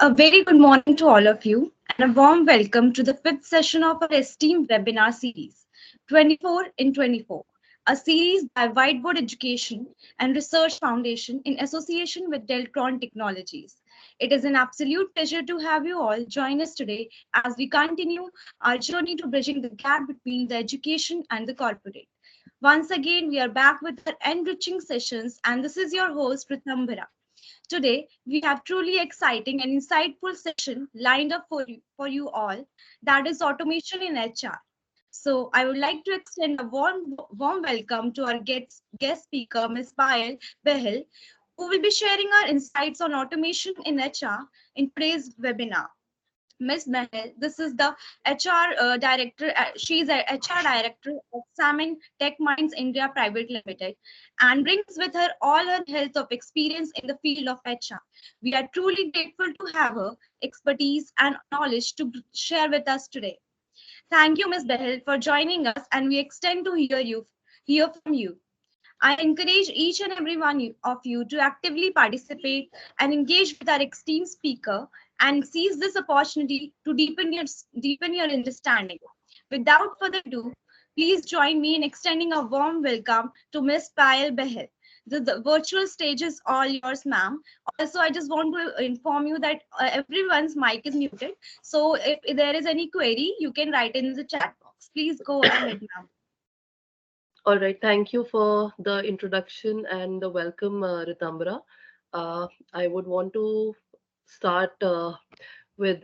A very good morning to all of you, and a warm welcome to the fifth session of our esteemed webinar series 24 in 24, a series by Whiteboard Education and Research Foundation in association with Deltron Technologies. It is an absolute pleasure to have you all join us today as we continue our journey to bridging the gap between the education and the corporate. Once again, we are back with our enriching sessions, and this is your host, Ritambara. Today, we have truly exciting and insightful session lined up for you all. That is automation in HR. So, I would like to extend a warm welcome to our guest speaker, Ms. Payal Behel, who will be sharing our insights on automation in HR in today's webinar. Ms. Behel, this is the HR director. She's a HR director of Salmon Tech Minds India Private Limited, and brings with her all her health of experience in the field of HR. We are truly grateful to have her expertise and knowledge to share with us today. Thank you, Ms. Behel, for joining us, and we extend to hear from you. I encourage each and every one of you to actively participate and engage with our esteemed speaker and seize this opportunity to deepen your understanding. Without further ado, please join me in extending a warm welcome to Ms. Payal Behel. The virtual stage is all yours, ma'am. Also, I just want to inform you that everyone's mic is muted. So if there is any query, you can write in the chat box. Please go ahead, ma'am. All right, thank you for the introduction and the welcome, Ritambra. I would want to start with,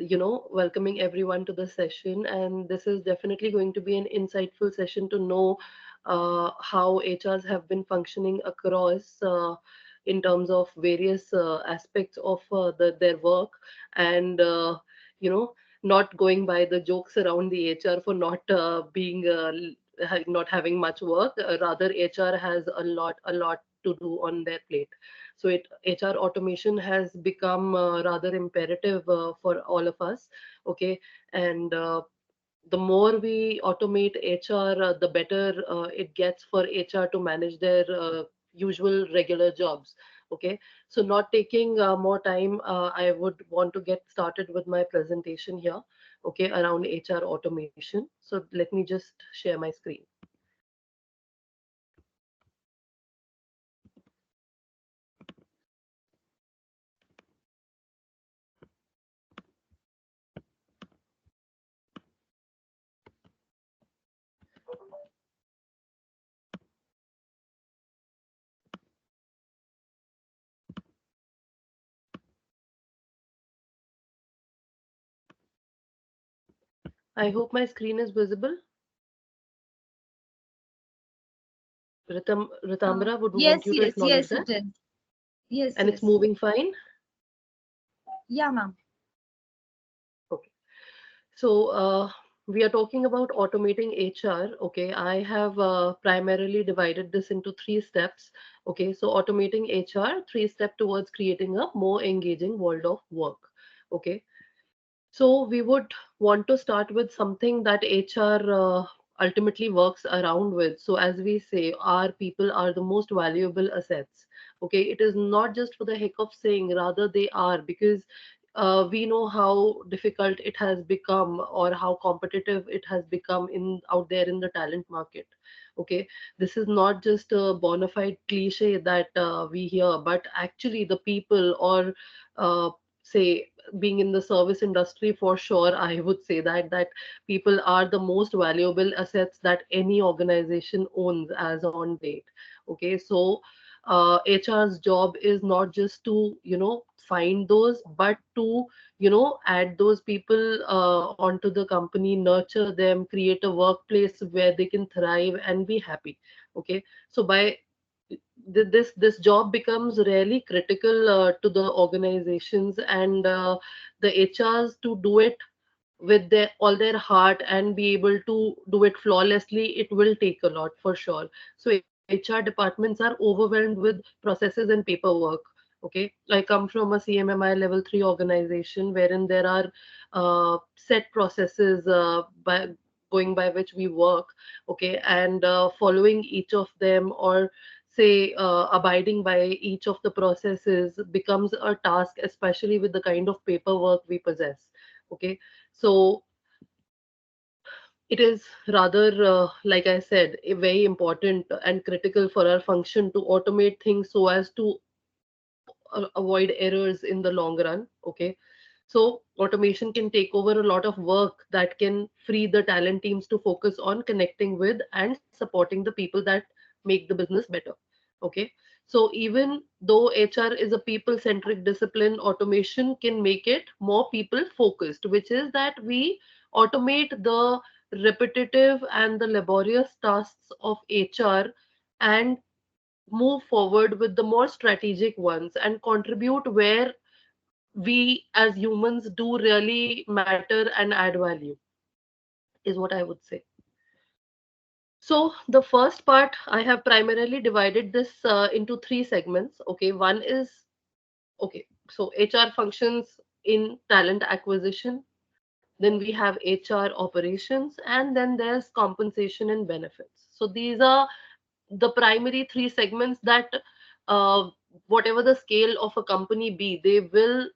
welcoming everyone to the session. And this is definitely going to be an insightful session to know how HRs have been functioning across in terms of various aspects of their work and, you know, not going by the jokes around the HR for not being not having much work. Rather, HR has a lot to do on their plate. So HR automation has become rather imperative for all of us. Okay, and the more we automate HR, the better it gets for HR to manage their usual regular jobs. Okay, so not taking more time, I would want to get started with my presentation here. Okay, around HR automation. So let me just share my screen. I hope my screen is visible. Ritambra, would want Yes, you to yes, acknowledge yes, that. it is. Yes, And it's yes. moving fine. Yeah, ma'am. Okay. So we are talking about automating HR. Okay, I have primarily divided this into three steps. Okay, so automating HR, three-step towards creating a more engaging world of work. Okay, so we would want to start with something that HR ultimately works around with. So as we say, our people are the most valuable assets. Okay, it is not just for the heck of saying, rather they are, because we know how difficult it has become or how competitive it has become in out there in the talent market. Okay, this is not just a bona fide cliche that we hear, but actually the people or say being in the service industry, for sure I would say that people are the most valuable assets that any organization owns as on date. Okay, so HR's job is not just to find those, but to add those people onto the company, nurture them, create a workplace where they can thrive and be happy. Okay, so by this job becomes really critical to the organizations, and the HRs to do it with their all their heart and be able to do it flawlessly, it will take a lot for sure. So HR departments are overwhelmed with processes and paperwork. Okay, I come from a CMMI level 3 organization wherein there are set processes going by which we work. Okay, and following each of them, or say abiding by each of the processes becomes a task, especially with the kind of paperwork we possess. Okay, so it is rather, like I said, very important and critical for our function to automate things so as to avoid errors in the long run. Okay, so automation can take over a lot of work that can free the talent teams to focus on connecting with and supporting the people that make the business better. Okay, so even though HR is a people centric discipline, automation can make it more people focused, which is that we automate the repetitive and the laborious tasks of HR and move forward with the more strategic ones and contribute where we as humans do really matter and add value, is what I would say. So the first part, I have primarily divided this into three segments. Okay, one is, okay, so HR functions in talent acquisition, then we have HR operations, and then there's compensation and benefits. So these are the primary three segments that, uh, whatever the scale of a company be, they will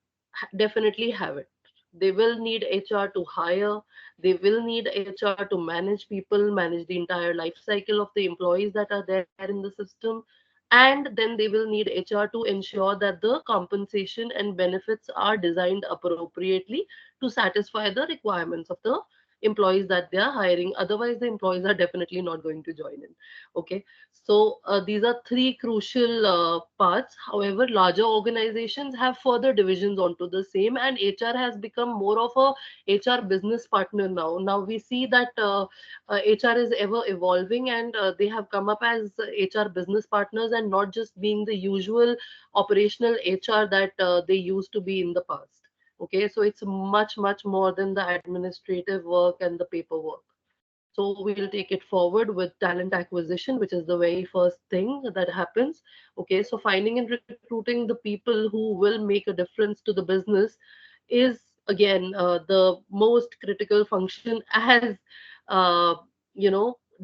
definitely have it. They will need HR to hire, they will need HR to manage people, manage the entire life cycle of the employees that are there in the system, and then they will need HR to ensure that the compensation and benefits are designed appropriately to satisfy the requirements of the employees that they are hiring. Otherwise the employees are definitely not going to join in. Okay, so these are three crucial parts. However, larger organizations have further divisions onto the same, and HR has become more of a HR business partner now. Now we see that HR is ever evolving, and they have come up as HR business partners and not just being the usual operational HR that they used to be in the past. Okay, so it's much, much more than the administrative work and the paperwork. So we'll take it forward with talent acquisition, which is the very first thing that happens. Okay, so finding and recruiting the people who will make a difference to the business is again the most critical function, as uh,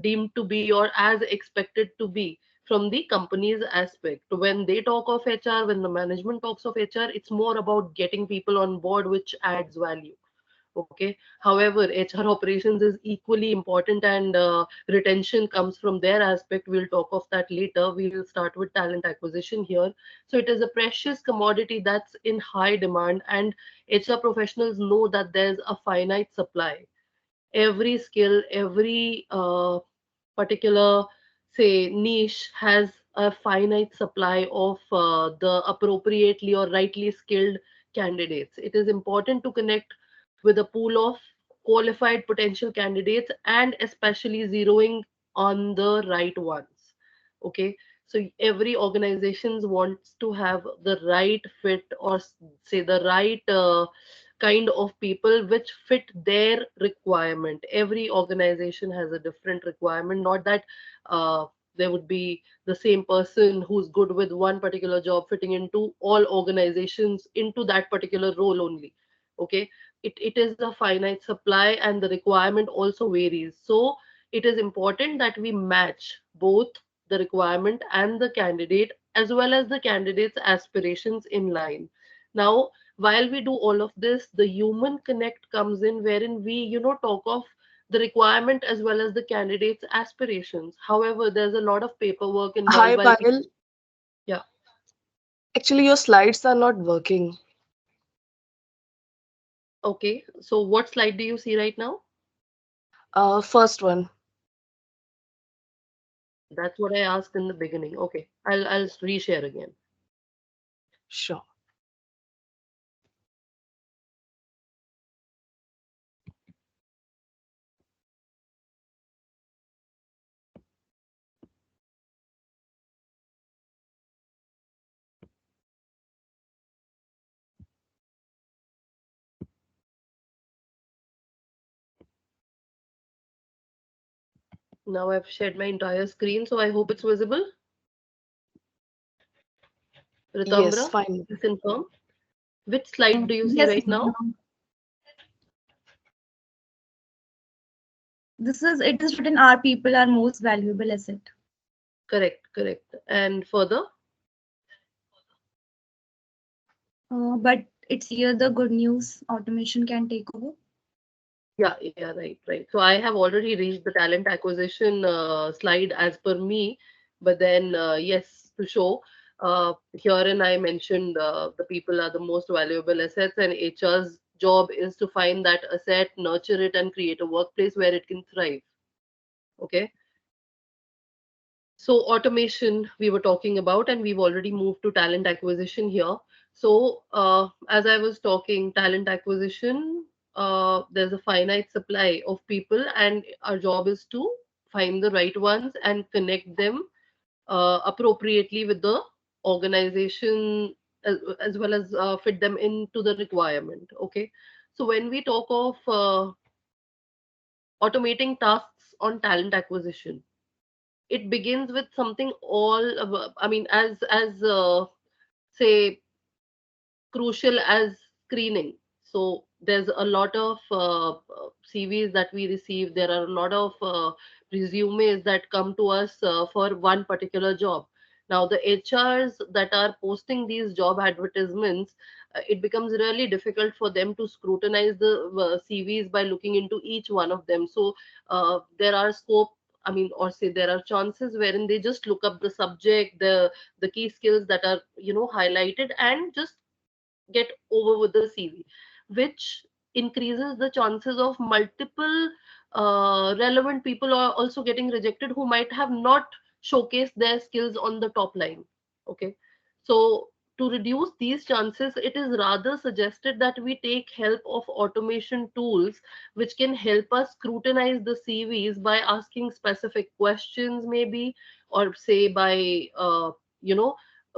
deemed to be or as expected to be from the company's aspect. When they talk of HR, when the management talks of HR, it's more about getting people on board, which adds value. Okay, however, HR operations is equally important, and retention comes from their aspect. We'll talk of that later. We'll start with talent acquisition here. So it is a precious commodity that's in high demand, and HR professionals know that there's a finite supply. Every skill, every particular, say, niche has a finite supply of the appropriately or rightly skilled candidates. It is important to connect with a pool of qualified potential candidates, and especially zeroing on the right ones. Okay, so every organization wants to have the right fit, or say the right kind of people which fit their requirement. Every organization has a different requirement, not that there would be the same person who's good with one particular job fitting into all organizations into that particular role only. Okay, it is a finite supply, and the requirement also varies. So it is important that we match both the requirement and the candidate, as well as the candidate's aspirations in line. Now, while we do all of this, the human connect comes in, wherein we talk of the requirement as well as the candidate's aspirations. However, there's a lot of paperwork involved Hi, while people. Payal. Yeah. Actually, your slides are not working. Okay, so what slide do you see right now? First one. That's what I asked in the beginning. Okay, I'll reshare again. Sure. Now I've shared my entire screen, so I hope it's visible. Yes, Ritambra, fine. please confirm. Which slide do you see Yes, right now? this is it is written our people are most valuable asset. Correct, correct. And further, But it's here the good news automation can take over. yeah, yeah, right, right. So I have already reached the talent acquisition slide as per me, but then yes, to show herein I mentioned the people are the most valuable assets, and HR's job is to find that asset, nurture it, and create a workplace where it can thrive. Okay. So automation we were talking about, and we've already moved to talent acquisition here. So as I was talking, talent acquisition, there's a finite supply of people, and our job is to find the right ones and connect them appropriately with the organization, as well as fit them into the requirement. Okay. So when we talk of automating tasks on talent acquisition, it begins with something I mean, as say crucial as screening. So there's a lot of CVs that we receive. There are a lot of resumes that come to us for one particular job. Now the HRs that are posting these job advertisements, it becomes really difficult for them to scrutinize the CVs by looking into each one of them. So there are scope, I mean, or say there are chances wherein they just look up the subject, the key skills that are highlighted, and just get over with the CV, which increases the chances of multiple relevant people are also getting rejected who might have not showcased their skills on the top line. Okay, so to reduce these chances, it is rather suggested that we take help of automation tools which can help us scrutinize the CVs by asking specific questions, maybe, or say by you know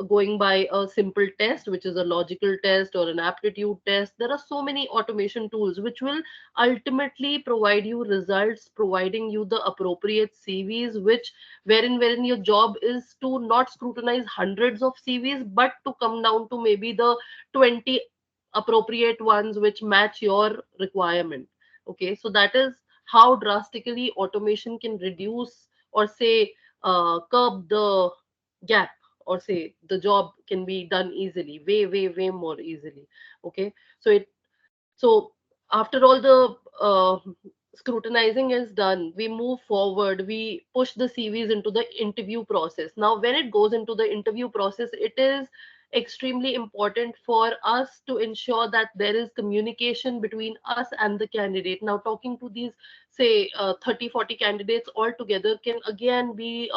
going by a simple test, which is a logical test or an aptitude test. There are so many automation tools which will ultimately provide you results, providing you the appropriate CVs, which wherein your job is to not scrutinize hundreds of CVs, but to come down to maybe the 20 appropriate ones which match your requirement. Okay, so that is how drastically automation can reduce, or say curb the gap, or say the job can be done easily, way more easily. Okay, so after all the scrutinizing is done, we move forward, we push the CVs into the interview process. Now when it goes into the interview process, it is extremely important for us to ensure that there is communication between us and the candidate. Now talking to these, say 30-40 candidates all together can again be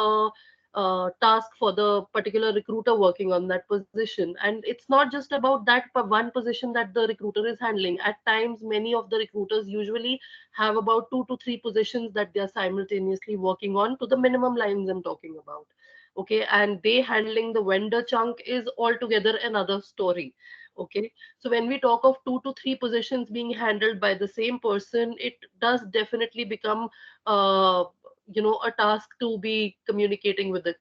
task for the particular recruiter working on that position. And it's not just about that one position that the recruiter is handling. At times many of the recruiters usually have about 2 to 3 positions that they are simultaneously working on, to the minimum lines I'm talking about. Okay, and they handling the vendor chunk is altogether another story. Okay, so when we talk of 2 to 3 positions being handled by the same person, it does definitely become uh, a task to be communicating with the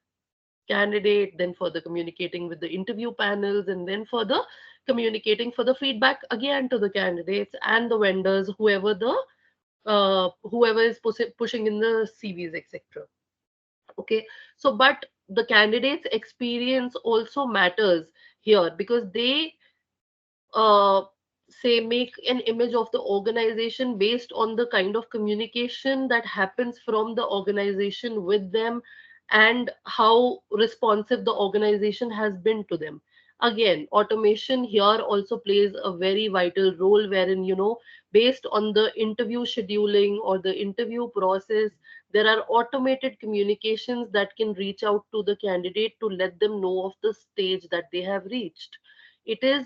candidate, then further communicating with the interview panels, and then further communicating for the feedback again to the candidates and the vendors, whoever is pushing in the CVs, etc. Okay, so but the candidate's experience also matters here, because they uh, say make an image of the organization based on the kind of communication that happens from the organization with them, and how responsive the organization has been to them. Again, automation here also plays a very vital role, wherein based on the interview scheduling or the interview process, there are automated communications that can reach out to the candidate to let them know of the stage that they have reached. It is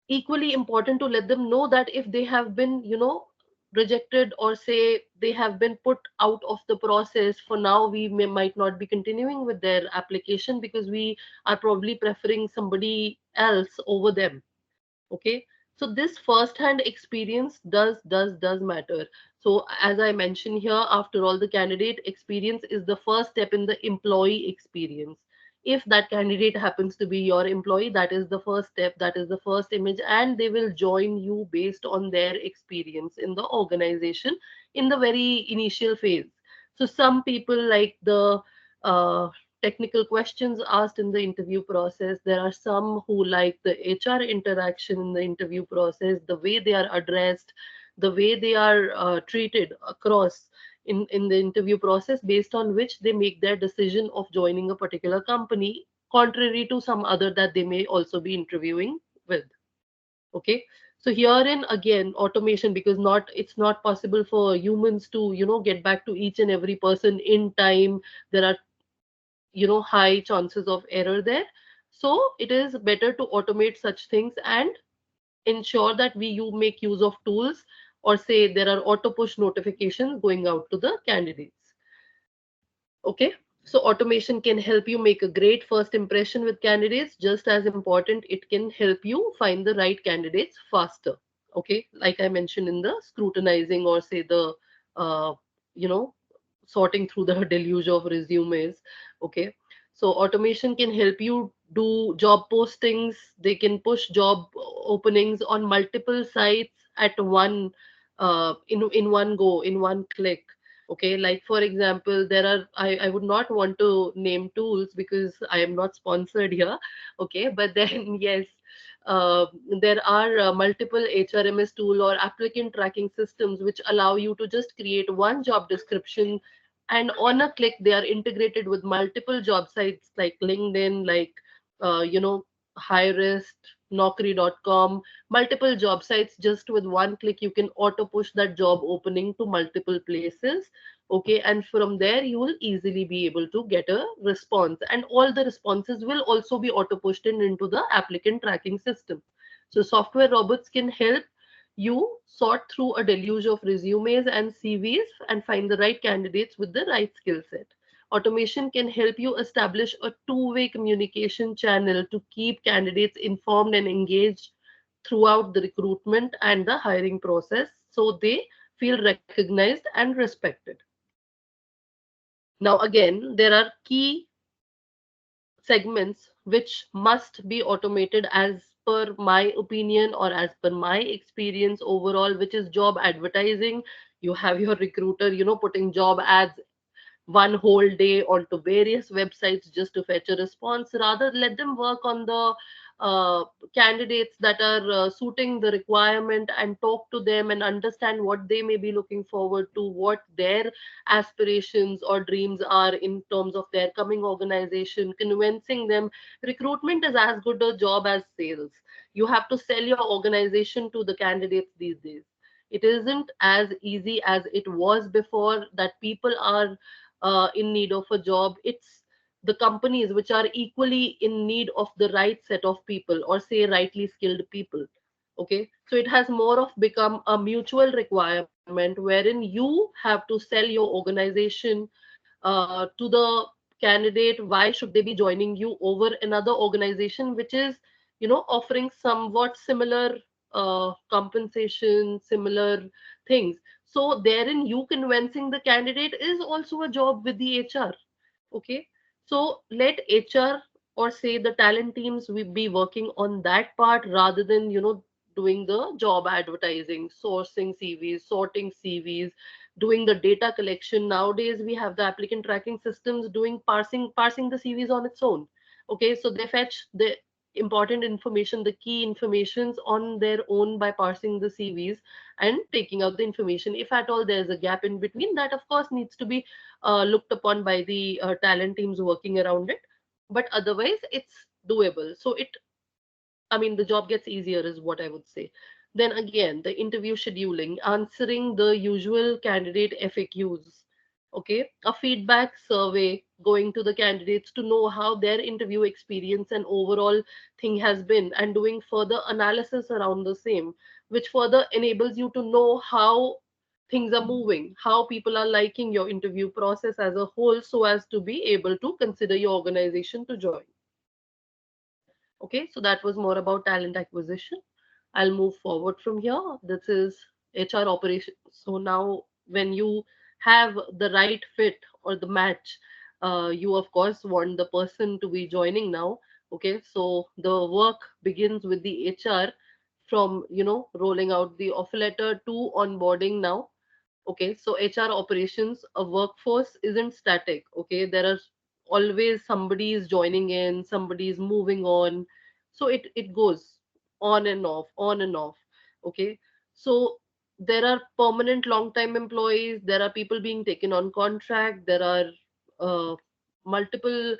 equally important to let them know that if they have been rejected, or say they have been put out of the process, for now might not be continuing with their application because we are probably preferring somebody else over them. Okay, so this first hand experience does matter. So as I mentioned here, after all, the candidate experience is the first step in the employee experience. If that candidate happens to be your employee, that is the first step, that is the first image, and they will join you based on their experience in the organization in the very initial phase. So some people like the uh, technical questions asked in the interview process. There are some who like the HR interaction in the interview process, the way they are addressed, the way they are treated across in the interview process, based on which they make their decision of joining a particular company, contrary to some other that they may also be interviewing with. Okay, so herein again automation, because not it's not possible for humans to get back to each and every person in time. There are high chances of error there. So it is better to automate such things and ensure that you make use of tools, or say there are auto push notifications going out to the candidates. Okay, so automation can help you make a great first impression with candidates. Just as important, it can help you find the right candidates faster. Okay, like I mentioned in the scrutinizing, or say the uh, you know sorting through the deluge of resumes. Okay, so automation can help you do job postings. They can push job openings on multiple sites at one in one go, in one click. Okay, like for example, there are, I would not want to name tools because I am not sponsored here. Okay, but then yes, uh, there are multiple HRMS tool or applicant tracking systems which allow you to just create one job description, and on a click they are integrated with multiple job sites like LinkedIn, like Hirist, Naukri.com, multiple job sites. Just with one click you can auto push that job opening to multiple places. Okay, and from there you will easily be able to get a response, and all the responses will also be auto pushed into the applicant tracking system. So software robots can help you sort through a deluge of resumes and CVs and find the right candidates with the right skill set. Automation can help you establish a two-way communication channel to keep candidates informed and engaged throughout the recruitment and the hiring process, so they feel recognized and respected. Now, again, there are key segments which must be automated as per my opinion or as per my experience overall, which is job advertising. You have your recruiter, putting job ads one whole day onto various websites just to fetch a response. Rather, let them work on the candidates that are suiting the requirement, and talk to them and understand what they may be looking forward to, what their aspirations or dreams are in terms of their coming organization, convincing them. Recruitment is as good a job as sales. You have to sell your organization to the candidates these days. It isn't as easy as it was before, that people are in need of a job. It's the companies which are equally in need of the right set of people, or say rightly skilled people. Okay, so it has more of become a mutual requirement wherein you have to sell your organization to the candidate. Why should they be joining you over another organization which is offering somewhat similar compensation, similar things? So therein you convincing the candidate is also a job with the HR. Okay, so let HR, or say the talent teams, we be working on that part, rather than doing the job advertising, sourcing CVs, sorting CVs, doing the data collection. Nowadays we have the applicant tracking systems doing parsing the CVs on its own. Okay, so they fetch the important information, the key informations on their own by parsing the CVs and taking out the information. If at all there is a gap in between, that of course needs to be looked upon by the talent teams working around it. But otherwise it's doable. So I mean, the job gets easier, is what I would say. Then again, the interview scheduling, answering the usual candidate FAQs. Okay, a feedback survey going to the candidates to know how their interview experience and overall thing has been, and doing further analysis around the same, which further enables you to know how things are moving, how people are liking your interview process as a whole, so as to be able to consider your organization to join. Okay, so that was more about talent acquisition. I'll move forward from here. This is HR operations. So now, when you have the right fit or the match, you of course want the person to be joining now. Okay, so the work begins with the HR, from rolling out the offer letter to onboarding now. Okay, so HR operations, a workforce isn't static. Okay, there are always somebody is joining in, somebody is moving on. So it goes on and off, on and off. Okay. So there are permanent long time employees, there are people being taken on contract, there are uh, multiple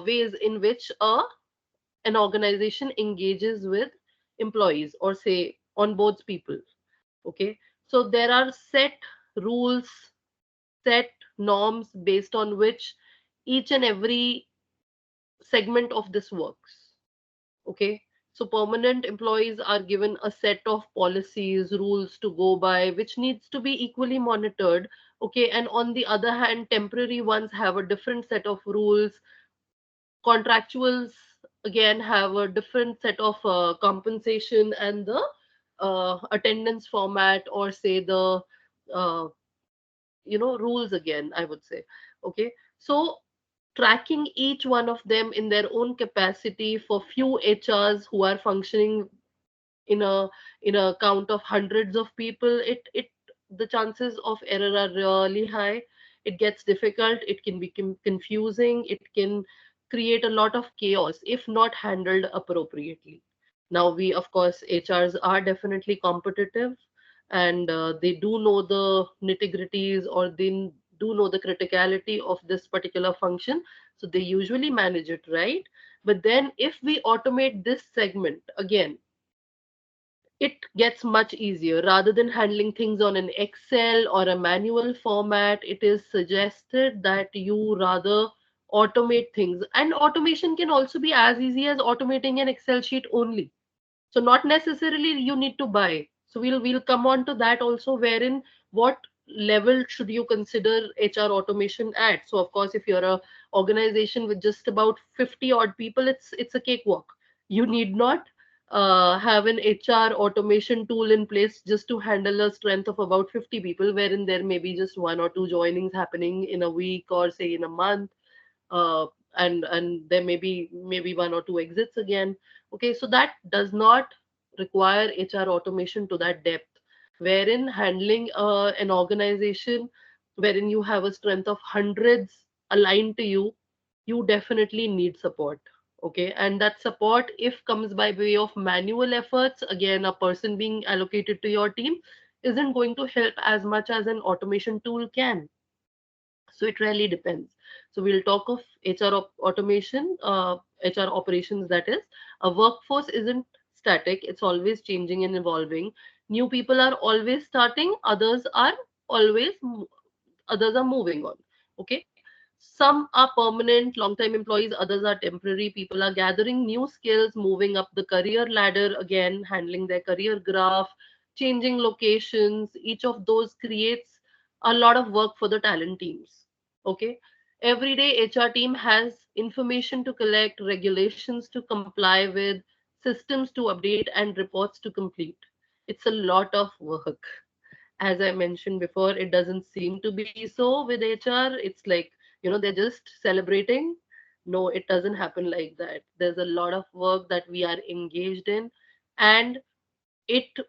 ways in which an organization engages with employees, or say onboards people. Okay. So there are set rules, set norms based on which each and every segment of this works. Okay. So permanent employees are given a set of policies, rules to go by, which needs to be equally monitored. Okay. And on the other hand, temporary ones have a different set of rules. Contractuals again have a different set of compensation and the attendance format, or say the uh, rules again, I would say. Okay. So tracking each one of them in their own capacity for few HRs who are functioning in a count of hundreds of people, it the chances of error are really high. It gets difficult, it can be confusing, it can create a lot of chaos if not handled appropriately. Now, we of course, HRs are definitely competitive, and they do know the nitty gritties, or they do know the criticality of this particular function, so they usually manage it right. But then if we automate this segment again, it gets much easier. Rather than handling things on an Excel or a manual format, it is suggested that you rather automate things. And automation can also be as easy as automating an Excel sheet only. So not necessarily you need to buy. So we'll come on to that also, wherein what level should you consider HR automation at. So of course, if you're a organization with just about 50 odd people, it's a cakewalk. You need not have an HR automation tool in place just to handle a strength of about 50 people, wherein there may be just one or two joinings happening in a week, or say in a month. uh, and there may be maybe one or two exits again. Okay, so that does not require HR automation to that depth, wherein handling an organization wherein you have a strength of hundreds aligned to you, you definitely need support. Okay, and that support, if comes by way of manual efforts, again, a person being allocated to your team isn't going to help as much as an automation tool can. So it really depends. So we'll talk of HR automation, HR operations, that is. A workforce isn't static, it's always changing and evolving. New people are always starting, always others are moving on. Okay. Some are permanent long time employees, others are temporary. People are gathering new skills, moving up the career ladder, again handling their career graph, changing locations. Each of those creates a lot of work for the talent teams. Okay. Every day HR team has information to collect, regulations to comply with, systems to update, and reports to complete. It's a lot of work. As I mentioned before, it doesn't seem to be so with HR. It's like, they're just celebrating. No, it doesn't happen like that. There's a lot of work that we are engaged in, and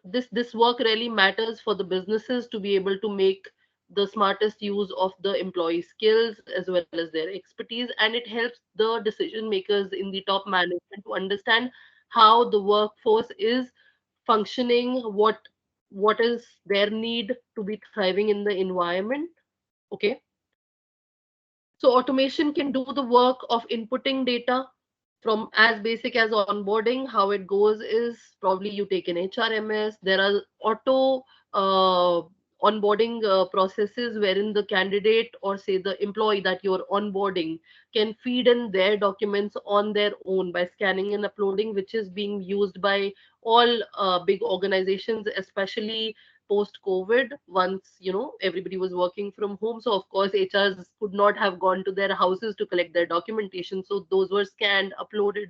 this work really matters for the businesses to be able to make the smartest use of the employee skills as well as their expertise, and it helps the decision makers in the top management to understand how the workforce is functioning, what is their need to be thriving in the environment. Okay. So automation can do the work of inputting data from as basic as onboarding. How it goes is, probably you take an HRMS. There are auto onboarding processes wherein the candidate, or say the employee that you're onboarding, can feed in their documents on their own by scanning and uploading, which is being used by all big organizations, especially post COVID, once everybody was working from home. So of course HRs could not have gone to their houses to collect their documentation, so those were scanned, uploaded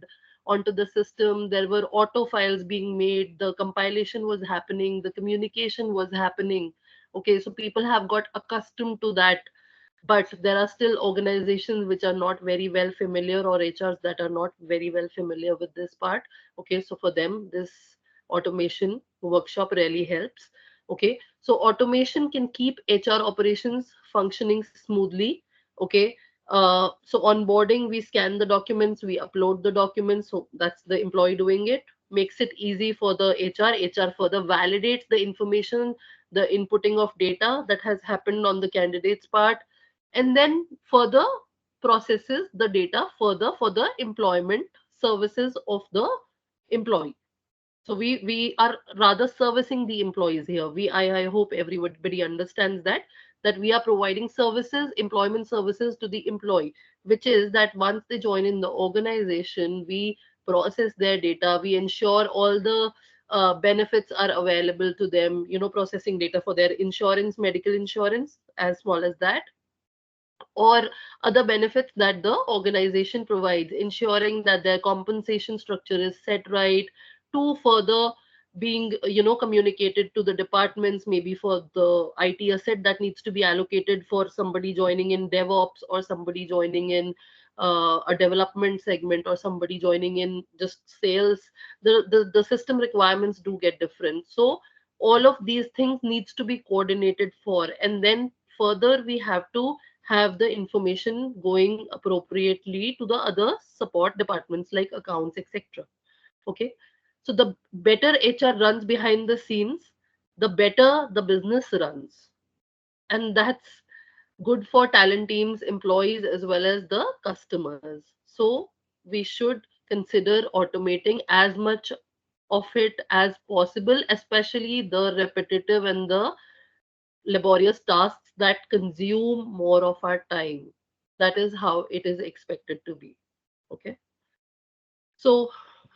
onto the system. There were auto files being made, the compilation was happening, the communication was happening. Okay, so people have got accustomed to that. But there are still organizations which are not very well familiar, or HRs that are not very well familiar with this part. Okay, so for them, this automation workshop really helps. Okay, so automation can keep HR operations functioning smoothly. Okay, So onboarding, we scan the documents, we upload the documents. So that's the employee doing it. Makes it easy for the HR. HR further validates the information, the inputting of data that has happened on the candidate's part, and then further processes the data further for the employment services of the employee. So we are rather servicing the employees here. I hope everybody understands that we are providing services, employment services to the employee, which is that once they join in the organization, we process their data, we ensure all the benefits are available to them, processing data for their insurance, medical insurance, as small as that, or other benefits that the organization provides, ensuring that their compensation structure is set right, to further being communicated to the departments, maybe for the IT asset that needs to be allocated for somebody joining in DevOps, or somebody joining in a development segment, or somebody joining in just sales. The system requirements do get different, so all of these things needs to be coordinated for, and then further we have to have the information going appropriately to the other support departments like accounts, etc. Okay, so the better HR runs behind the scenes, the better the business runs, and that's good for talent teams, employees, as well as the customers. So we should consider automating as much of it as possible, especially the repetitive and the laborious tasks that consume more of our time. That is how it is expected to be. Okay. So,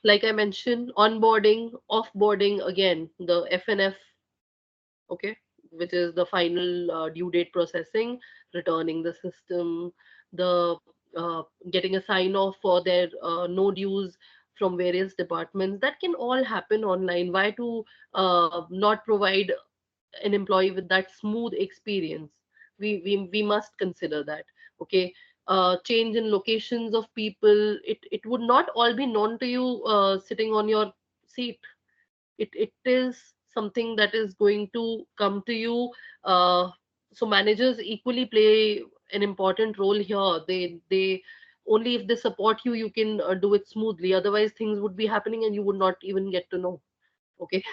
like I mentioned, onboarding, offboarding, again, the FNF, okay, which is the final due date processing, returning the system, the getting a sign off for their no dues from various departments, that can all happen online. Why to not provide an employee with that smooth experience? We must consider that. Okay. Change in locations of people, it would not all be known to you sitting on your seat. It is something that is going to come to you. uh, so managers equally play an important role here. They only if they support you, you can do it smoothly. Otherwise things would be happening and you would not even get to know. Okay.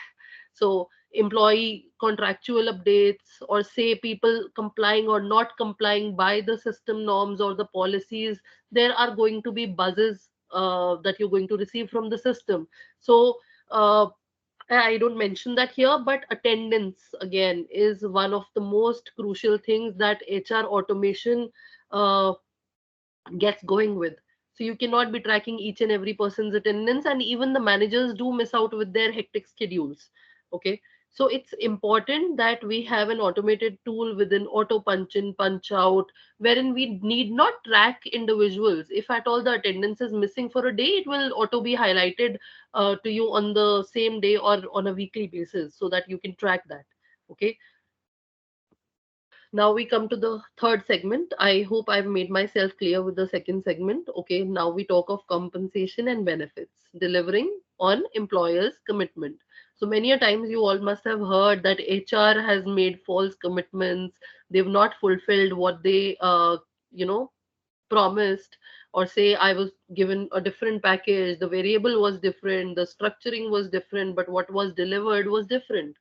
So employee contractual updates, or say people complying or not complying by the system norms or the policies, there are going to be buzzes that you're going to receive from the system. So I don't mention that here, but attendance again is one of the most crucial things that HR automation uh, gets going with. So you cannot be tracking each and every person's attendance, and even the managers do miss out with their hectic schedules. Okay. So it's important that we have an automated tool within auto punch in, punch out, wherein we need not track individuals. If at all the attendance is missing for a day, it will auto be highlighted to you on the same day or on a weekly basis, so that you can track that. Okay. Now we come to the third segment. I hope I've made myself clear with the second segment. Okay, now we talk of compensation and benefits, delivering on employers' commitment. So many a times you all must have heard that HR has made false commitments. They've not fulfilled what they, you know, promised, or say I was given a different package, the variable was different, the structuring was different, but what was delivered was different.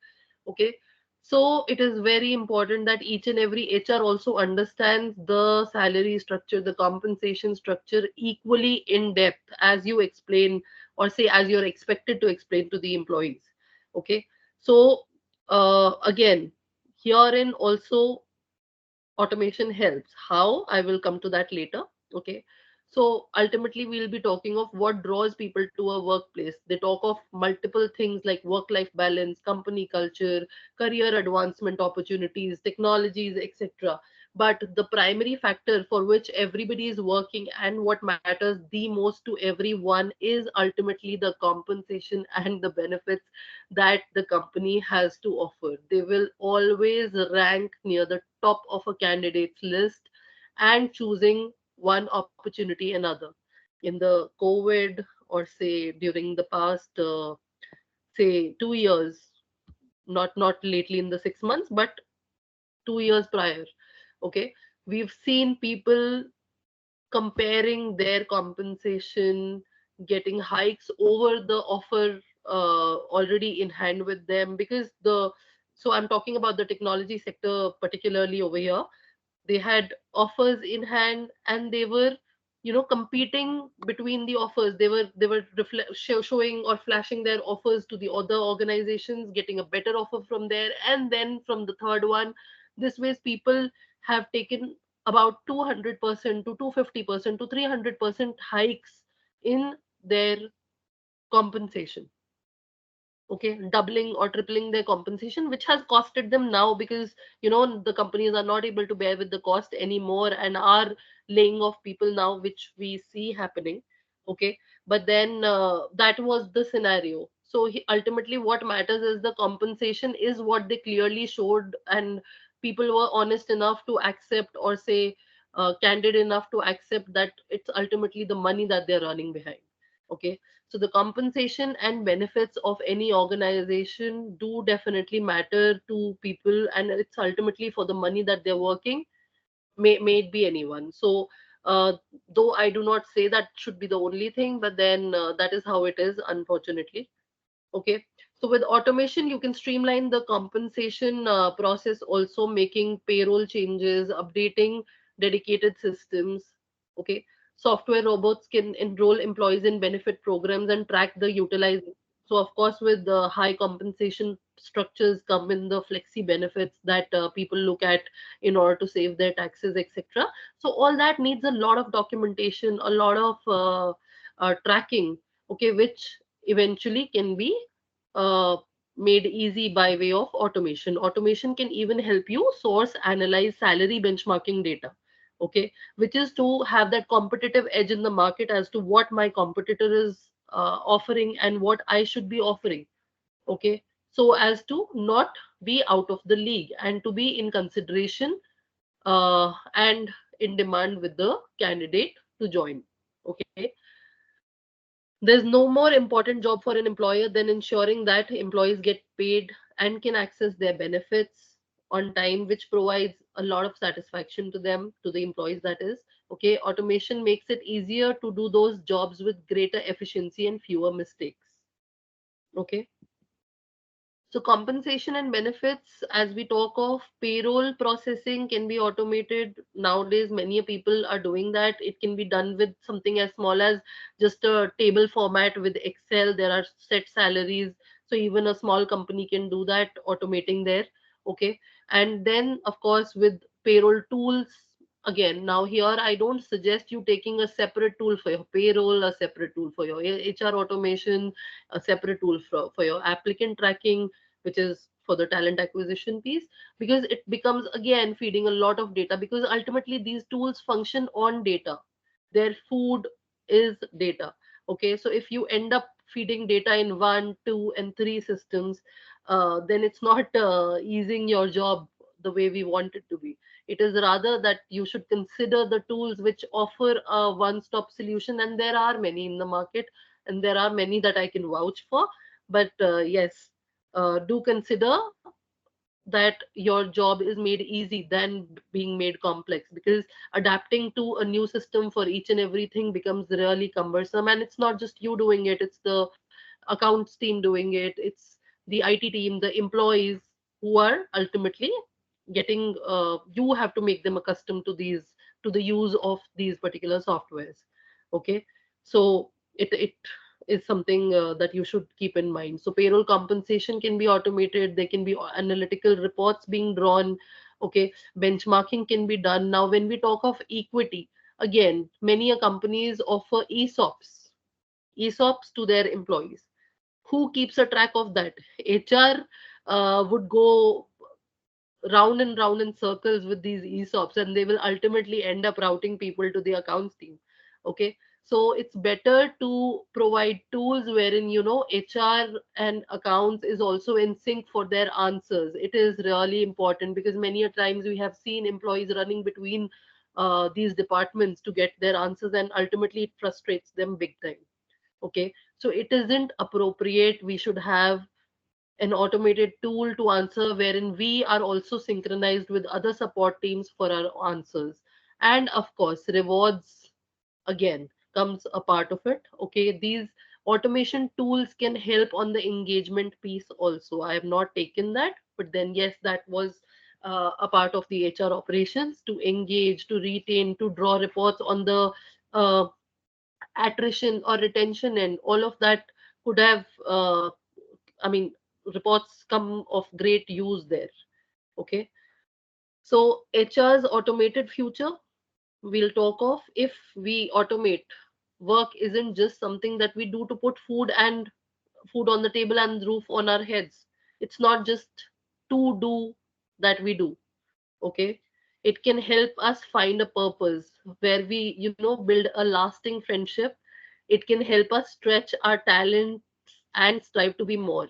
Okay. So it is very important that each and every HR also understands the salary structure, the compensation structure equally in depth as you explain, or say as you're expected to explain to the employees. Okay. So again, herein also automation helps. How? I will come to that later. Okay. So ultimately, we'll be talking of what draws people to a workplace. They talk of multiple things like work life balance, company culture, career advancement opportunities, technologies, etc. But the primary factor for which everybody is working and what matters the most to everyone is ultimately the compensation and the benefits that the company has to offer. They will always rank near the top of a candidate's list and choosing one opportunity another. In the COVID, or say during the past, say 2 years, not lately in the 6 months, but 2 years prior. Okay, we've seen people comparing their compensation, getting hikes over the offer already in hand with them. Because the so I'm talking about the technology sector particularly over here. They had offers in hand, and they were, competing between the offers. They were showing or flashing their offers to the other organizations, getting a better offer from there, and then from the third one. This ways people have taken about 200% to 250% to 300% hikes in their compensation. Okay, doubling or tripling their compensation, which has costed them now, because the companies are not able to bear with the cost anymore and are laying off people now, which we see happening. Okay, but then that was the scenario. So ultimately what matters is the compensation is what they clearly showed, and people were honest enough to accept, or say candid enough to accept that it's ultimately the money that they're running behind. Okay, so the compensation and benefits of any organization do definitely matter to people, and it's ultimately for the money that they're working, may it be anyone. So, though I do not say that should be the only thing, but then that is how it is, unfortunately. Okay. So with automation, you can streamline the compensation process, also making payroll changes, updating dedicated systems. Okay. Software robots can enroll employees in benefit programs and track the utilization. So of course, with the high compensation structures come in the flexi benefits that people look at in order to save their taxes, etc. So all that needs a lot of documentation, a lot of tracking. Okay, which eventually can be uh, made easy by way of automation. Automation can even help you source, analyze salary benchmarking data. Okay, which is to have that competitive edge in the market as to what my competitor is offering and what I should be offering. Okay, so as to not be out of the league and to be in consideration and in demand with the candidate to join. Okay, there's no more important job for an employer than ensuring that employees get paid and can access their benefits on time, which provides a lot of satisfaction to them, to the employees, that is. Okay, automation makes it easier to do those jobs with greater efficiency and fewer mistakes. Okay. So compensation and benefits, as we talk of, payroll processing can be automated. Nowadays, many people are doing that. It can be done with something as small as just a table format with Excel. There are set salaries. So even a small company can do that, automating there. Okay. And then, of course, with payroll tools, again, now here I don't suggest you taking a separate tool for your payroll, a separate tool for your HR automation, a separate tool for your applicant tracking, which is for the talent acquisition piece, because it becomes again feeding a lot of data, because ultimately these tools function on data. Their food is data. Okay, so if you end up feeding data in 1, 2, and 3 systems, then it's not easing your job the way we want it to be. It is rather that you should consider the tools which offer a one-stop solution, and there are many in the market, and there are many that I can vouch for. But yes, do consider that your job is made easy than being made complex, because adapting to a new system for each and everything becomes really cumbersome. And it's not just you doing it, it's the accounts team doing it, it's the IT team, the employees who are ultimately getting you have to make them accustomed to the use of these particular softwares. Okay, so it is something that you should keep in mind. So payroll compensation can be automated. There can be analytical reports being drawn. Okay, benchmarking can be done. Now, when we talk of equity, again, many companies offer ESOPs to their employees. Who keeps a track of that? HR would go round and round in circles with these ESOPs, and they will ultimately end up routing people to the accounts team. Okay, so it's better to provide tools wherein HR and accounts is also in sync for their answers. It is really important, because many a times we have seen employees running between these departments to get their answers, and ultimately it frustrates them big time. Okay, so it isn't appropriate. We should have an automated tool to answer wherein we are also synchronized with other support teams for our answers. And of course, rewards again comes a part of it. Okay, these automation tools can help on the engagement piece also. I have not taken that, but then yes, that was a part of the HR operations to engage, to retain, to draw reports on the uh, attrition or retention, and all of that could have I mean reports come of great use there. Okay, so HR's automated future we'll talk of. If we automate, work isn't just something that we do to put food on the table and roof on our heads. It's not just to do that we do. Okay, it can help us find a purpose where we build a lasting friendship. It can help us stretch our talents and strive to be more.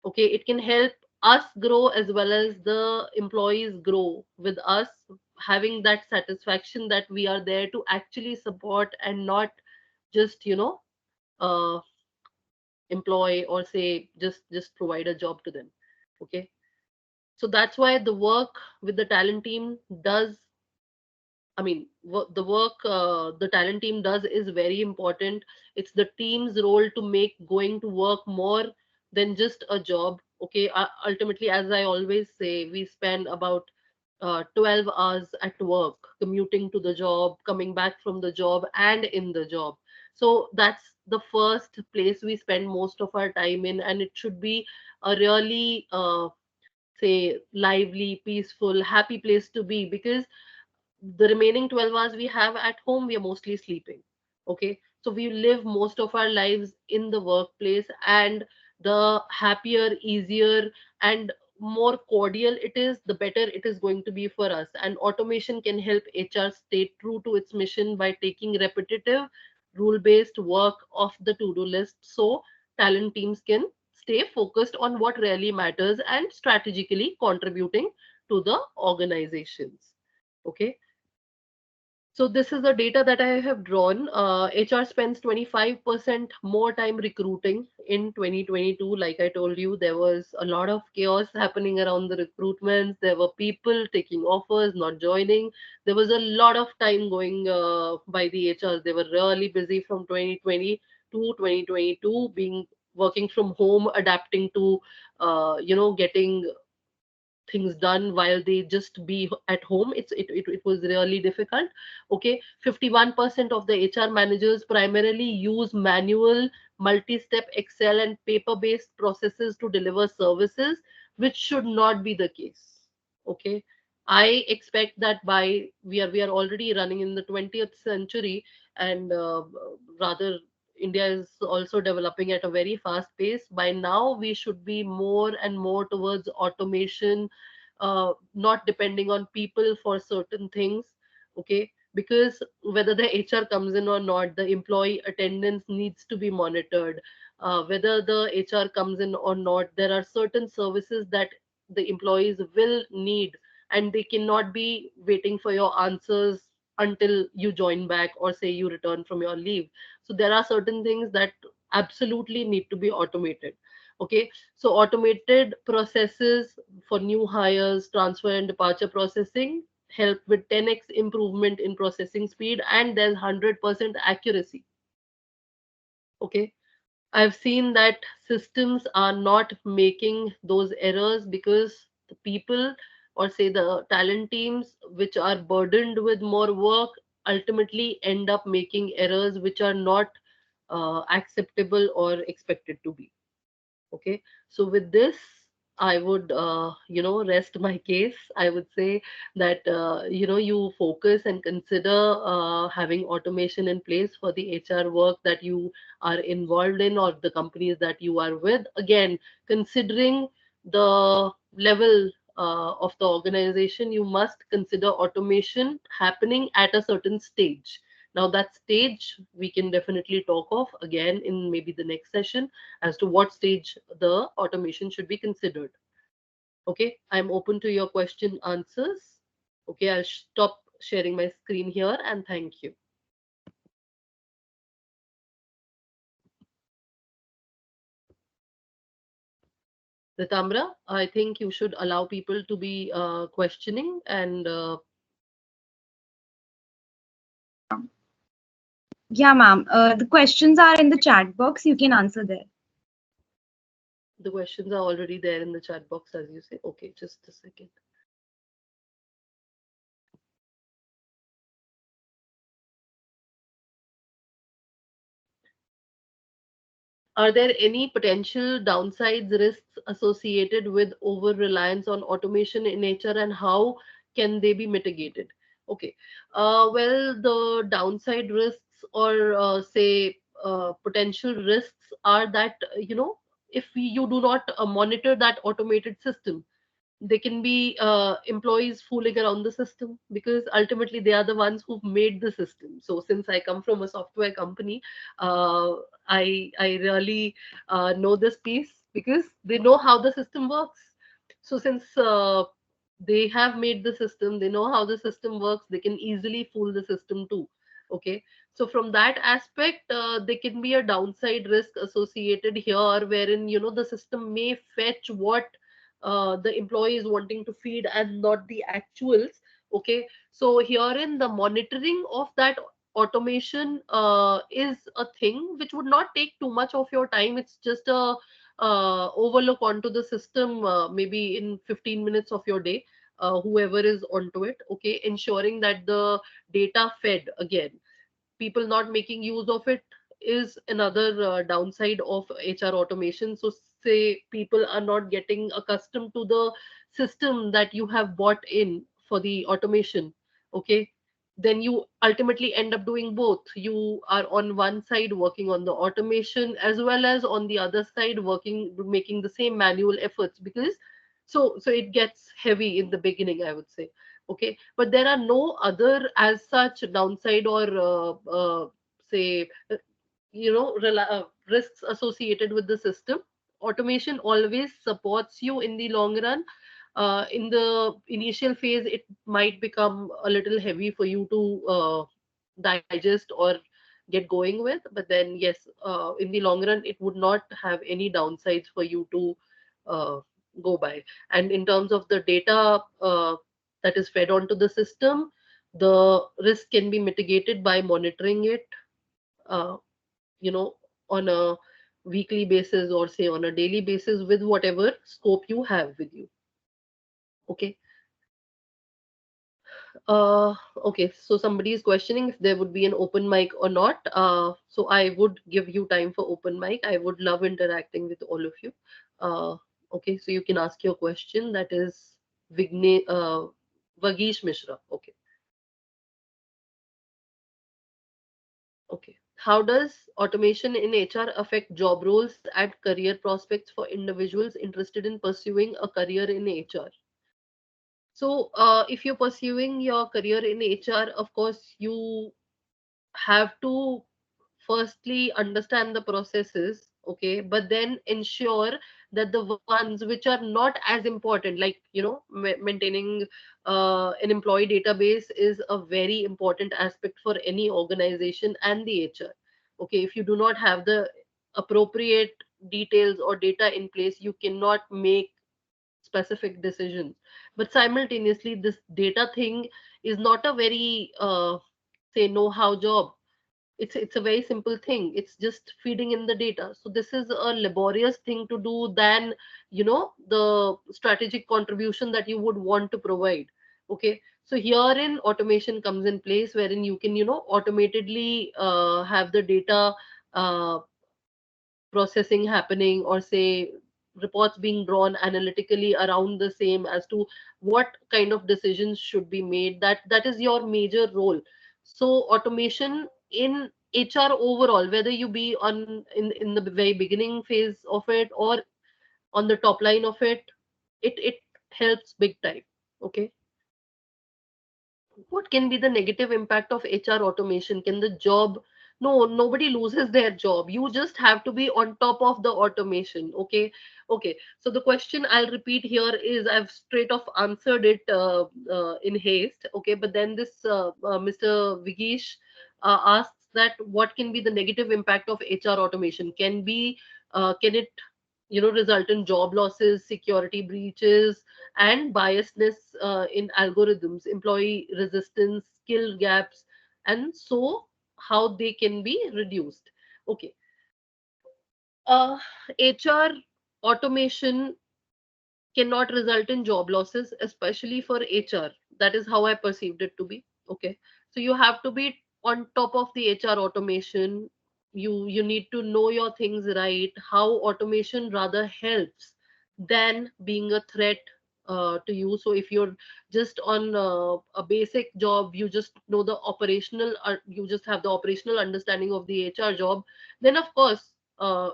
Okay, it can help us grow as well as the employees grow with us, having that satisfaction that we are there to actually support and not just uh, employ or say just provide a job to them. Okay, so that's why the work with the talent team does, I mean, the work the talent team does is very important. It's the team's role to make going to work more than just a job. Okay, ultimately, as I always say, we spend about 12 hours at work, commuting to the job, coming back from the job, and in the job. So that's the first place we spend most of our time in, and it should be a really say lively, peaceful, happy place to be, because the remaining 12 hours we have at home, we are mostly sleeping. Okay, so we live most of our lives in the workplace, and the happier, easier, and more cordial it is, the better it is going to be for us. And automation can help HR stay true to its mission by taking repetitive, rule based work off the to do list, so talent teams can stay focused on what really matters and strategically contributing to the organizations. Okay, so this is the data that I have drawn. HR spends 25% more time recruiting in 2022. Like I told you, there was a lot of chaos happening around the recruitments. There were people taking offers, not joining. There was a lot of time going by the HRs. They were really busy from 2020 to 2022, being working from home, adapting to, getting things done while they just be at home. It was really difficult. Okay, 51% of the HR managers primarily use manual, multi-step Excel and paper-based processes to deliver services, which should not be the case. Okay, I expect that by we are already running in the 20th century, and rather India is also developing at a very fast pace. By now, we should be more and more towards automation, not depending on people for certain things. Okay, because whether the HR comes in or not, the employee attendance needs to be monitored. Whether the HR comes in or not, there are certain services that the employees will need, and they cannot be waiting for your answers until you join back or say you return from your leave. So there are certain things that absolutely need to be automated. Okay, so automated processes for new hires, transfer and departure processing help with 10x improvement in processing speed, and there's 100% accuracy. Okay, I've seen that systems are not making those errors because the people, or say the talent teams, which are burdened with more work, ultimately end up making errors which are not acceptable or expected to be. Okay, so with this, I would, rest my case. I would say that, you focus and consider having automation in place for the HR work that you are involved in or the companies that you are with. Again, considering the level of the organization, you must consider automation happening at a certain stage. Now, that stage we can definitely talk of again in maybe the next session as to what stage the automation should be considered. Okay, I'm open to your question answers. Okay, I'll stop sharing my screen here and thank you. Ritamra, I think you should allow people to be questioning and Yeah, ma'am. The questions are in the chat box. You can answer there. The questions are already there in the chat box, as you say. Okay, just a second. Are there any potential downsides, risks associated with over reliance on automation in nature, and how can they be mitigated? Okay. Well, the downside risks, or say potential risks, are that, if you do not monitor that automated system, they can be employees fooling around the system, because ultimately they are the ones who've made the system. So since I come from a software company, uh, I really know this piece, because they know how the system works. So since they have made the system, they know how the system works, they can easily fool the system too. Okay. So from that aspect, there can be a downside risk associated here, wherein the system may fetch what the employee is wanting to feed and not the actuals. Okay. So herein the monitoring of that automation is a thing which would not take too much of your time. It's just a overlook onto the system, maybe in 15 minutes of your day, whoever is onto it. Okay. Ensuring that the data fed again, people not making use of it, is another downside of HR automation. So say people are not getting accustomed to the system that you have bought in for the automation. Okay. Then you ultimately end up doing both. You are on one side working on the automation, as well as on the other side working, making the same manual efforts, because so it gets heavy in the beginning, I would say. Okay. But there are no other as such downside, or say risks associated with the system. Automation always supports you in the long run. In the initial phase, it might become a little heavy for you to digest or get going with, but then yes, in the long run it would not have any downsides for you to uh, go by. And in terms of the data that is fed onto the system, the risk can be mitigated by monitoring it, uh, you know, on a weekly basis, or say on a daily basis, with whatever scope you have with you. Okay. Okay, so somebody is questioning if there would be an open mic or not. So I would give you time for open mic. I would love interacting with all of you. Uh, okay, so you can ask your question. That is Vagish Mishra. Okay, okay. How does automation in HR affect job roles and career prospects for individuals interested in pursuing a career in HR? So, if you're pursuing your career in HR, of course, you have to firstly understand the processes. Okay, but then ensure that the ones which are not as important, like maintaining an employee database, is a very important aspect for any organization and the HR. Okay, if you do not have the appropriate details or data in place, you cannot make specific decisions. But simultaneously, this data thing is not a very say know-how job. It's a very simple thing. It's just feeding in the data. So this is a laborious thing to do than the strategic contribution that you would want to provide. Okay. So herein automation comes in place, wherein you can automatedly have the data uh, processing happening, or say reports being drawn analytically around the same, as to what kind of decisions should be made. That is your major role. So automation in HR overall, whether you be on in the very beginning phase of it, or on the top line of it, it helps big time. Okay. What can be the negative impact of HR automation? Can the job? No, nobody loses their job. You just have to be on top of the automation. Okay. Okay. So the question I'll repeat here is, I've straight off answered it in haste. Okay. But then this Mr. Vigesh asks that what can be the negative impact of HR automation? Can it result in job losses, security breaches, and biasness in algorithms, employee resistance, skill gaps, and so how they can be reduced. Okay. uh, HR automation cannot result in job losses, especially for HR. That is how I perceived it to be. Okay. So you have to be on top of the HR automation. You need to know your things right, how automation rather helps than being a threat to you. So if you're just on a basic job, you just know the operational, you just have the operational understanding of the HR job, then of course,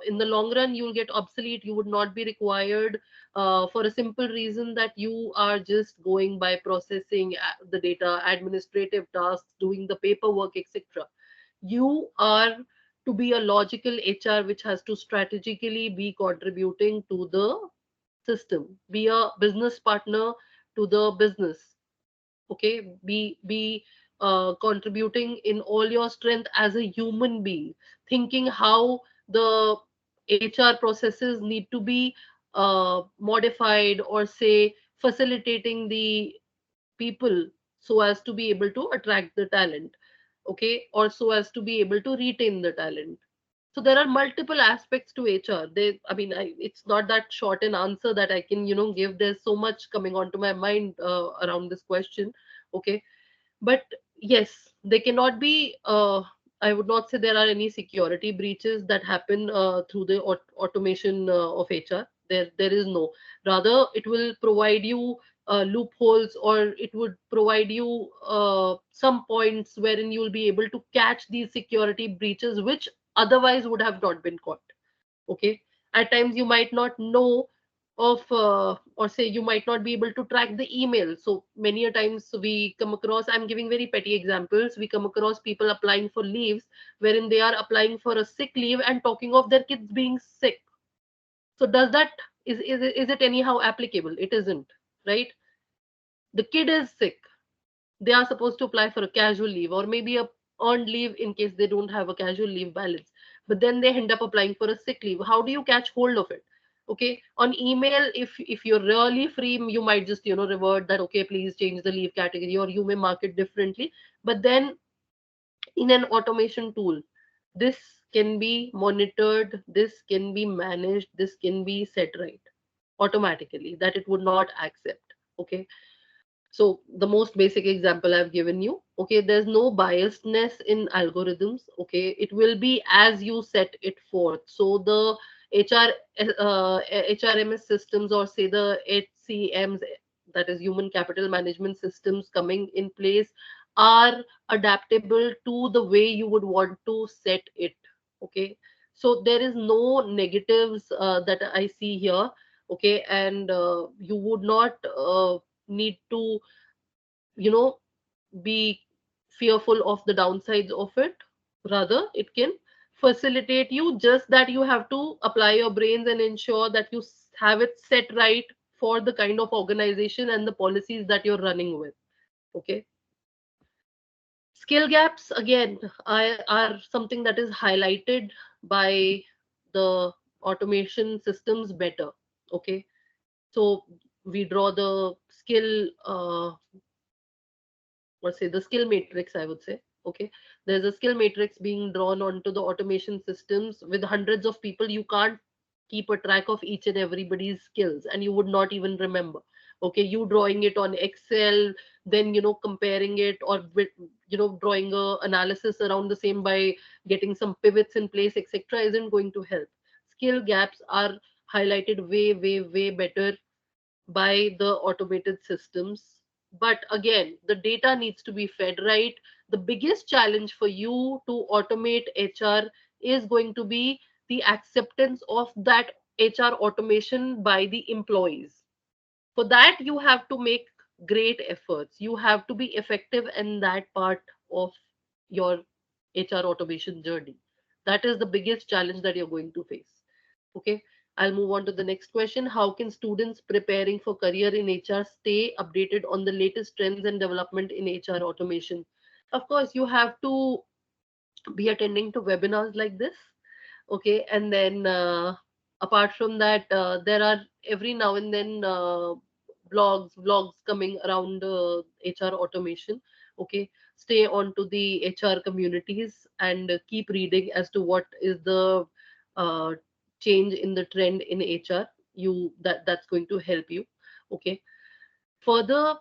in the long run, you'll get obsolete. You would not be required for a simple reason that you are just going by processing the data, administrative tasks, doing the paperwork, etc. You are to be a logical HR which has to strategically be contributing to the system, be a business partner to the business. Okay, be contributing in all your strength as a human being, thinking how the HR processes need to be modified, or say facilitating the people so as to be able to attract the talent, okay, or so as to be able to retain the talent. So there are multiple aspects to HR. It's not that short an answer that I can, give. There's so much coming onto my mind around this question. Okay. But yes, they cannot be, I would not say there are any security breaches that happen through the automation of HR. There is no. Rather, it will provide you loopholes, or it would provide you some points wherein you will be able to catch these security breaches, which otherwise would have not been caught. Okay. At times you might not know of, or say you might not be able to track the email. So many a times we come across, I'm giving very petty examples, we come across people applying for leaves wherein they are applying for a sick leave and talking of their kids being sick. So does that, is it anyhow applicable? It isn't, right? The kid is sick, they are supposed to apply for a casual leave, or maybe a earned leave in case they don't have a casual leave balance, but then they end up applying for a sick leave. How do you catch hold of it? Okay, on email, if you're really free, you might just, revert that, okay, please change the leave category, or you may mark it differently. But then in an automation tool, this can be monitored, this can be managed, this can be set right automatically, that it would not accept. Okay. So the most basic example I've given you. Okay, there's no biasness in algorithms. Okay, it will be as you set it forth. So the HR, HRMS systems, or say the HCMs, that is human capital management systems coming in place, are adaptable to the way you would want to set it. Okay, so there is no negatives that I see here. Okay, and you would not need to, you know be fearful of the downsides of it. Rather, it can facilitate you, just that you have to apply your brains and ensure that you have it set right for the kind of organization and the policies that you're running with. Okay. Skill gaps, again, are something that is highlighted by the automation systems better. Okay. So we draw the skill, or say the skill matrix, I would say. Okay, there's a skill matrix being drawn onto the automation systems with hundreds of people. You can't keep a track of each and everybody's skills, and you would not even remember. Okay, you drawing it on Excel, then comparing it, or with, drawing a analysis around the same by getting some pivots in place, etc., isn't going to help. Skill gaps are highlighted way, way, way better by the automated systems. But again, the data needs to be fed right. The biggest challenge for you to automate HR is going to be the acceptance of that HR automation by the employees. For that, you have to make great efforts. You have to be effective in that part of your HR automation journey. That is the biggest challenge that you're going to face. Okay, I'll move on to the next question. How can students preparing for career in HR stay updated on the latest trends and development in HR automation? Of course, you have to be attending to webinars like this. Okay, and then apart from that, there are every now and then vlogs coming around HR automation. Okay, stay on to the HR communities and keep reading as to what is the uh, change in the trend in HR. That's going to help you. Okay, further,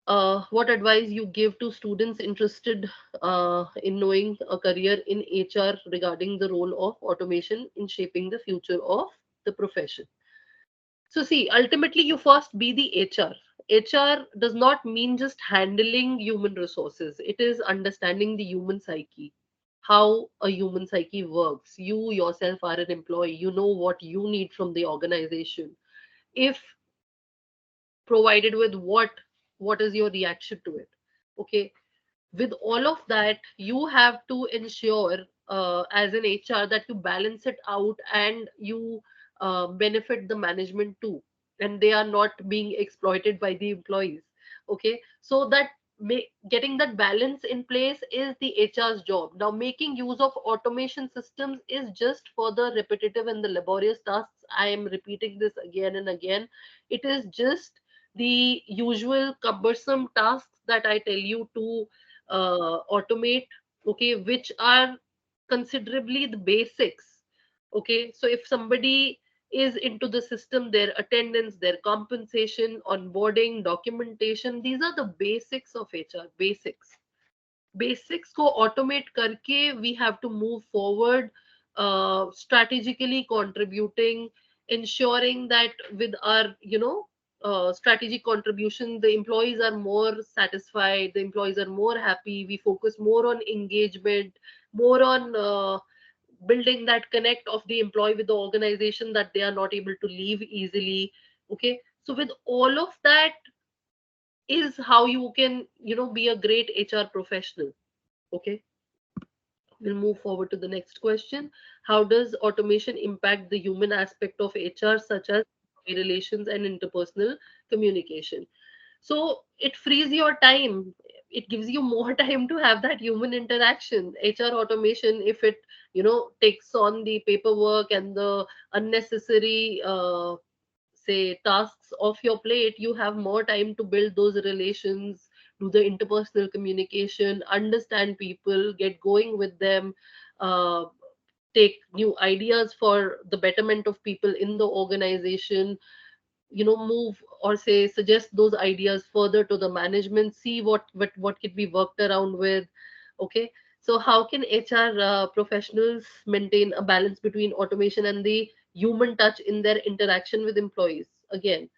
what advice you give to students interested in knowing a career in HR regarding the role of automation in shaping the future of the profession? So, see, ultimately, you first be the HR. HR does not mean just handling human resources, it is understanding the human psyche, how a human psyche works. You yourself are an employee, you know what you need from the organization. If provided with what is your reaction to it? Okay, with all of that, you have to ensure as an HR that you balance it out and you benefit the management too, and they are not being exploited by the employees. Okay, so that getting that balance in place is the HR's job. Now, making use of automation systems is just for the repetitive and the laborious tasks. I am repeating this again and again. It is just the usual cumbersome tasks that I tell you to automate, okay, which are considerably the basics. Okay, so if somebody is into the system, their attendance, their compensation, onboarding, documentation, these are the basics of HR, basics को automate करके we have to move forward strategically contributing, ensuring that with our strategic contribution, the employees are more satisfied, the employees are more happy, we focus more on engagement, more on building that connect of the employee with the organization, that they are not able to leave easily. Okay, so with all of that is how you can be a great HR professional. Okay, we'll move forward to the next question. How does automation impact the human aspect of HR, such as relations and interpersonal communication? So it frees your time. It gives you more time to have that human interaction. HR automation, if it takes on the paperwork and the unnecessary say tasks off your plate, you have more time to build those relations, do the interpersonal communication, understand people, get going with them, uh, take new ideas for the betterment of people in the organization, move or say suggest those ideas further to the management, see what could be worked around with. Okay, so how can HR professionals maintain a balance between automation and the human touch in their interaction with employees? Again,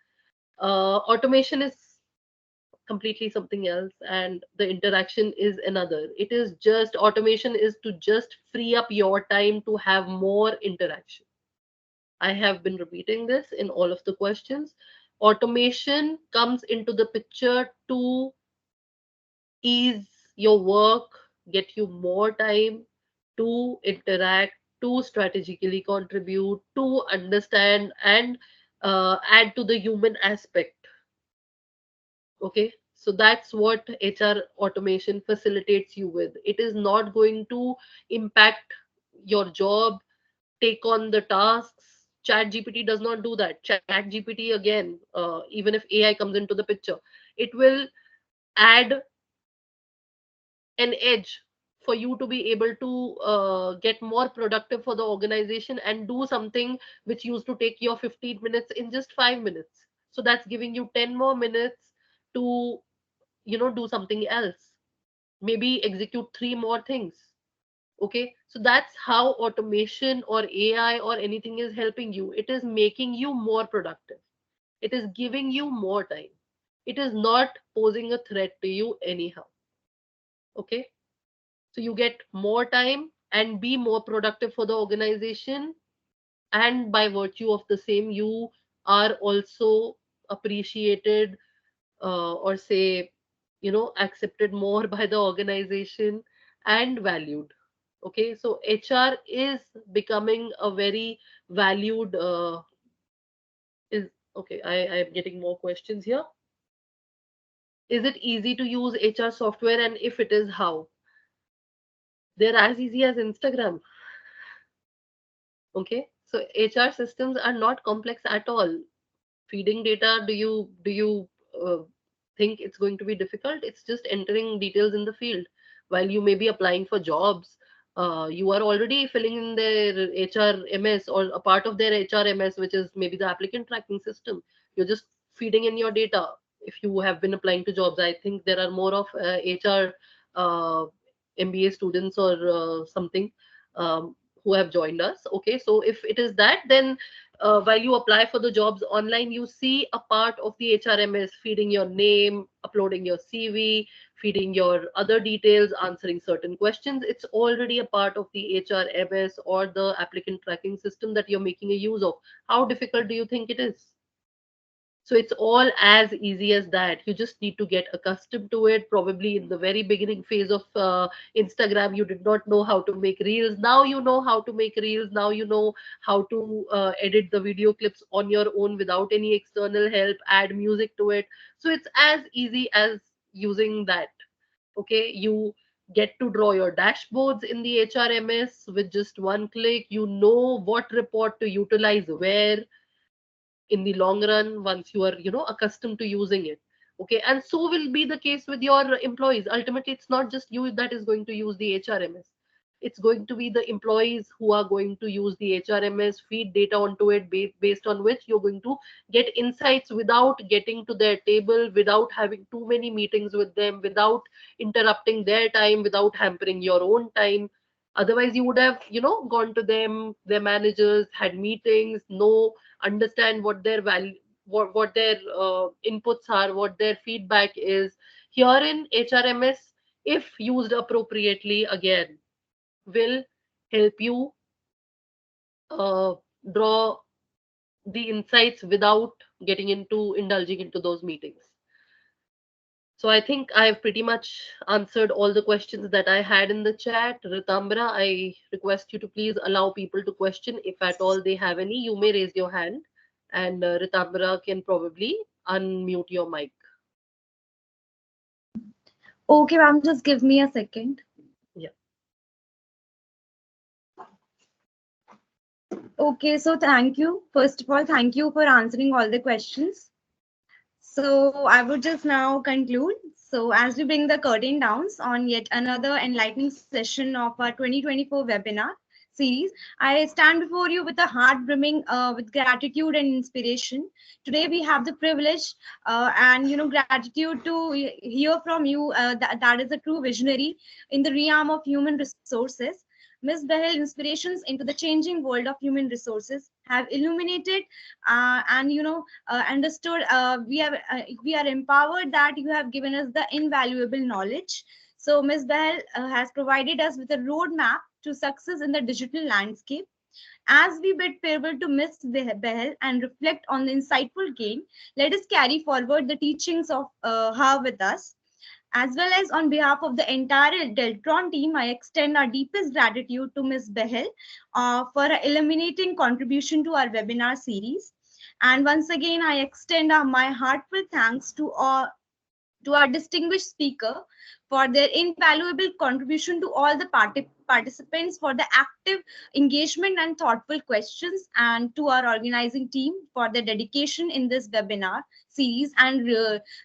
automation is completely something else and the interaction is another. It is just automation is to just free up your time to have more interaction. I have been repeating this in all of the questions. Automation comes into the picture to ease your work, get you more time to interact, to strategically contribute, to understand, and add to the human aspect. Okay, so that's what HR automation facilitates you with. It is not going to impact your job, take on the tasks. Chat GPT does not do that. Chat GPT, again, even if AI comes into the picture, it will add an edge for you to be able to get more productive for the organization and do something which used to take your 15 minutes in just 5 minutes. So that's giving you 10 more minutes to do something else, maybe execute 3 more things. Okay, so that's how automation or AI or anything is helping you. It is making you more productive, it is giving you more time, it is not posing a threat to you anyhow. Okay, so you get more time and be more productive for the organization, and by virtue of the same you are also appreciated, or say accepted more by the organization and valued. Okay, so HR is becoming a very valued is okay, I am getting more questions here. Is it easy to use HR software, and if it is, how? They're as easy as Instagram. Okay, so HR systems are not complex at all. Feeding data, do you think it's going to be difficult. It's just entering details in the field. While you may be applying for jobs, you are already filling in their HRMS or a part of their HRMS, which is maybe the applicant tracking system. You're just feeding in your data. If you have been applying to jobs, I think there are more of HR uh, MBA students or something um, who have joined us. Okay, so if it is that, then while you apply for the jobs online, you see a part of the HRMS feeding your name, uploading your CV, feeding your other details, answering certain questions. It's already a part of the HRMS or the applicant tracking system that you're making a use of. How difficult do you think it is? So it's all as easy as that. You just need to get accustomed to it. Probably in the very beginning phase of Instagram, you did not know how to make reels. Now you know how to make reels. Now you know how to edit the video clips on your own without any external help, add music to it. So it's as easy as using that. Okay, you get to draw your dashboards in the HRMS with just one click. You know what report to utilize where in the long run once you are accustomed to using it. Okay, and so will be the case with your employees. Ultimately, it's not just you that is going to use the HRMS. It's going to be the employees who are going to use the HRMS, feed data onto it, based on which you're going to get insights without getting to their table, without having too many meetings with them, without interrupting their time, without hampering your own time. Otherwise, you would have gone to them, their managers, had meetings, know, understand what their value, what their inputs are, what their feedback is. Here in HRMS, if used appropriately, again, will help you uh, draw the insights without getting into indulging into those meetings. So I think I've pretty much answered all the questions that I had in the chat. Ritambra, I request you to please allow people to question if at all they have any. You may raise your hand, and Ritambra can probably unmute your mic. Okay, ma'am, just give me a second. Yeah. Okay, so thank you. First of all, thank you for answering all the questions. So I would just now conclude. So as we bring the curtain down on yet another enlightening session of our 2024 webinar series, I stand before you with a heart brimming with gratitude and inspiration. Today we have the privilege and gratitude to hear from you. That is a true visionary in the realm of human resources. Ms. Behel, inspirations into the changing world of human resources have illuminated and understood we are empowered that you have given us the invaluable knowledge. So Ms. Behel has provided us with a roadmap to success in the digital landscape. As we bid farewell to Ms. Behel and reflect on the insightful gain, let us carry forward the teachings of her with us. As well as on behalf of the entire Deltron team, I extend our deepest gratitude to Ms. Behel for her illuminating contribution to our webinar series. And once again, I extend my heartfelt thanks to our distinguished speaker for their invaluable contribution, to all the participants for the active engagement and thoughtful questions, and to our organizing team for their dedication in this webinar series and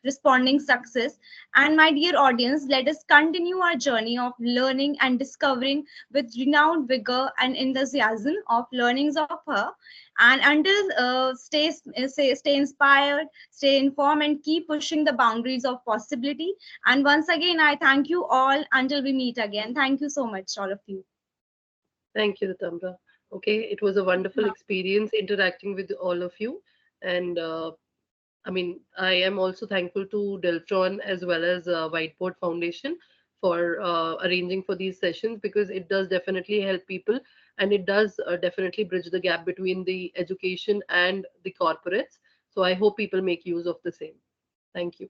responding success. And my dear audience, let us continue our journey of learning and discovering with renowned vigor and enthusiasm of learnings of her. And until stay inspired, stay informed, and keep pushing the boundaries of possibility. And once again, I thank you all until we meet again. Thank you so much, all of you. Thank you, Ritambra. Okay, it was a wonderful experience interacting with all of you. And I mean, I am also thankful to Deltron as well as Whiteboard Foundation for arranging for these sessions, because it does definitely help people, and it does definitely bridge the gap between the education and the corporates. So I hope people make use of the same. Thank you.